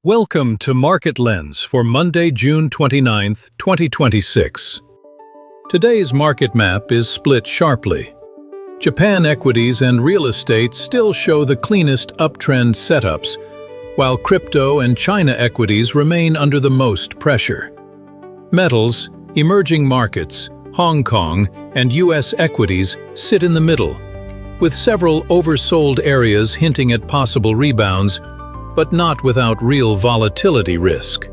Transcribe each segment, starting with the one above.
Welcome to Market Lens for Monday, June 29, 2026. Today's market map is split sharply. Japan equities and real estate still show the cleanest uptrend setups, while crypto and China equities remain under the most pressure. Metals, emerging markets, Hong Kong, and US equities sit in the middle, with several oversold areas hinting at possible rebounds, but not without real volatility risk.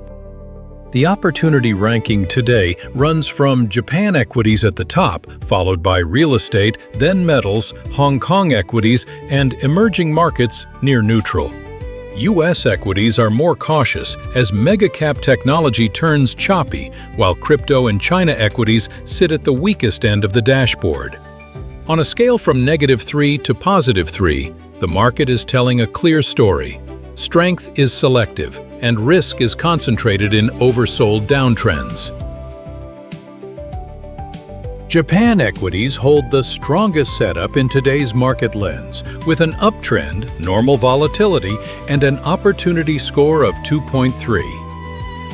The opportunity ranking today runs from Japan equities at the top, followed by real estate, then metals, Hong Kong equities, and emerging markets near neutral. US equities are more cautious as mega-cap technology turns choppy, while crypto and China equities sit at the weakest end of the dashboard. On a scale from -3 to +3, the market is telling a clear story. Strength is selective, and risk is concentrated in oversold downtrends. Japan equities hold the strongest setup in today's market lens, with an uptrend, normal volatility, and an opportunity score of 2.3.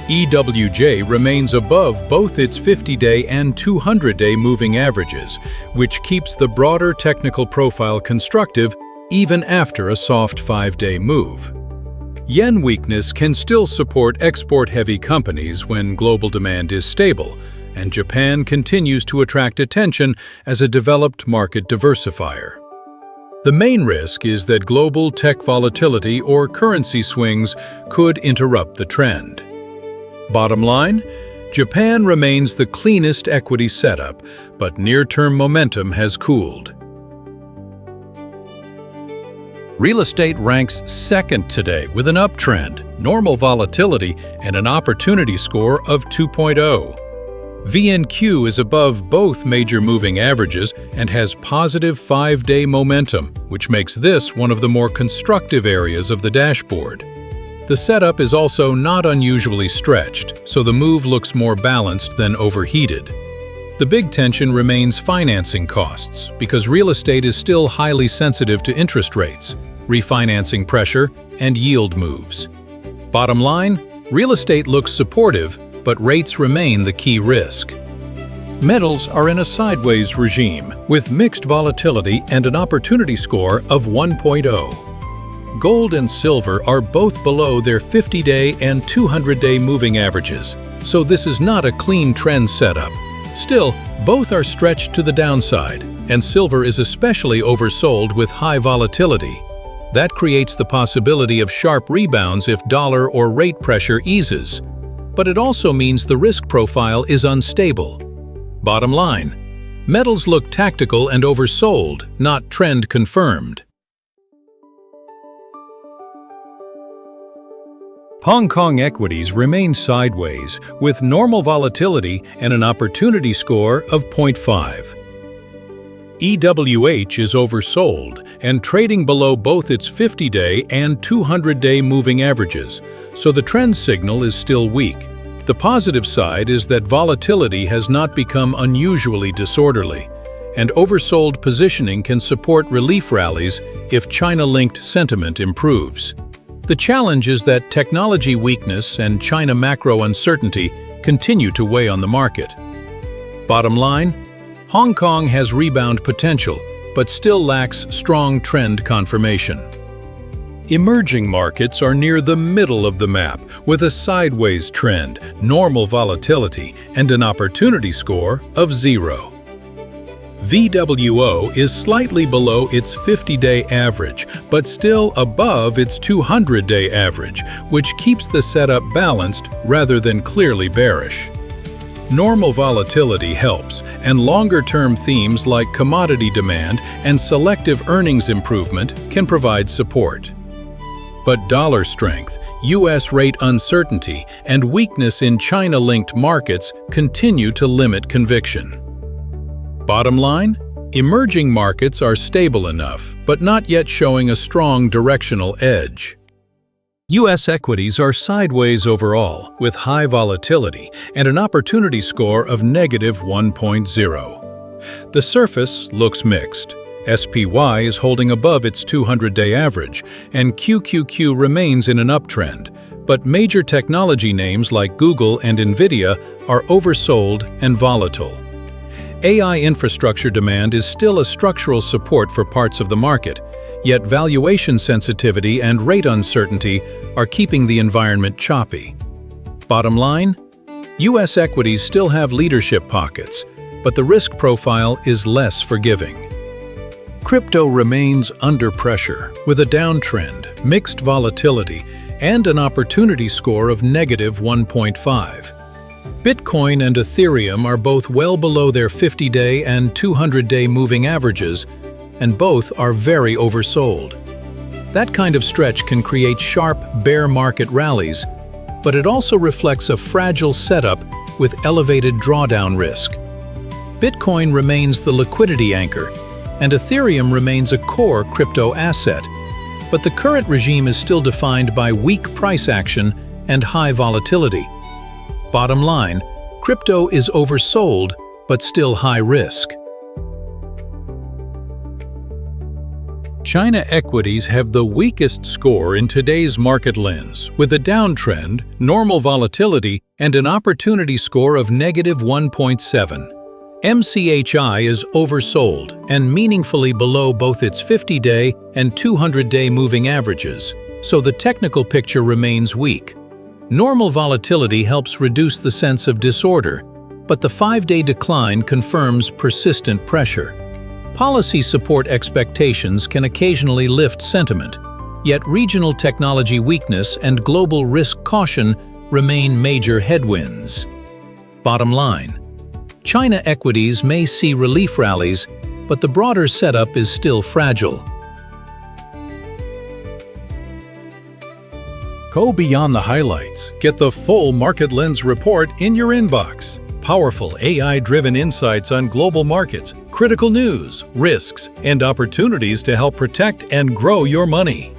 EWJ remains above both its 50-day and 200-day moving averages, which keeps the broader technical profile constructive even after a soft 5-day move. Yen weakness can still support export-heavy companies when global demand is stable, and Japan continues to attract attention as a developed market diversifier. The main risk is that global tech volatility or currency swings could interrupt the trend. Bottom line, Japan remains the cleanest equity setup, but near-term momentum has cooled. Real estate ranks second today with an uptrend, normal volatility, and an opportunity score of 2.0. VNQ is above both major moving averages and has positive 5-day momentum, which makes this one of the more constructive areas of the dashboard. The setup is also not unusually stretched, so the move looks more balanced than overheated. The big tension remains financing costs, because real estate is still highly sensitive to interest rates, refinancing pressure, and yield moves. Bottom line, real estate looks supportive, but rates remain the key risk. Metals are in a sideways regime, with mixed volatility and an opportunity score of 1.0. Gold and silver are both below their 50-day and 200-day moving averages, so this is not a clean trend setup. Still, both are stretched to the downside, and silver is especially oversold with high volatility. That creates the possibility of sharp rebounds if dollar or rate pressure eases. But it also means the risk profile is unstable. Bottom line, metals look tactical and oversold, not trend confirmed. Hong Kong equities remain sideways, with normal volatility and an opportunity score of 0.5. EWH is oversold and trading below both its 50-day and 200-day moving averages, so the trend signal is still weak. The positive side is that volatility has not become unusually disorderly, and oversold positioning can support relief rallies if China-linked sentiment improves. The challenge is that technology weakness and China macro uncertainty continue to weigh on the market. Bottom line, Hong Kong has rebound potential, but still lacks strong trend confirmation. Emerging markets are near the middle of the map, with a sideways trend, normal volatility, and an opportunity score of 0. VWO is slightly below its 50-day average, but still above its 200-day average, which keeps the setup balanced rather than clearly bearish. Normal volatility helps, and longer-term themes like commodity demand and selective earnings improvement can provide support. But dollar strength, US rate uncertainty, and weakness in China-linked markets continue to limit conviction. Bottom line, emerging markets are stable enough, but not yet showing a strong directional edge. US equities are sideways overall, with high volatility and an opportunity score of -1.0. The surface looks mixed. SPY is holding above its 200-day average, and QQQ remains in an uptrend, but major technology names like Google and Nvidia are oversold and volatile. AI infrastructure demand is still a structural support for parts of the market, yet valuation sensitivity and rate uncertainty are keeping the environment choppy. Bottom line, U.S. equities still have leadership pockets, but the risk profile is less forgiving. Crypto remains under pressure, with a downtrend, mixed volatility, and an opportunity score of -1.5. Bitcoin and Ethereum are both well below their 50-day and 200-day moving averages, and both are very oversold. That kind of stretch can create sharp bear market rallies, but it also reflects a fragile setup with elevated drawdown risk. Bitcoin remains the liquidity anchor, and Ethereum remains a core crypto asset, but the current regime is still defined by weak price action and high volatility. Bottom line, crypto is oversold, but still high risk. China equities have the weakest score in today's market lens, with a downtrend, normal volatility, and an opportunity score of -1.7. MCHI is oversold and meaningfully below both its 50-day and 200-day moving averages, so the technical picture remains weak. Normal volatility helps reduce the sense of disorder, but the 5-day decline confirms persistent pressure. Policy support expectations can occasionally lift sentiment, yet regional technology weakness and global risk caution remain major headwinds. Bottom line, China equities may see relief rallies, but the broader setup is still fragile. Go beyond the highlights. Get the full Market Lens report in your inbox. Powerful AI-driven insights on global markets, critical news, risks, and opportunities to help protect and grow your money.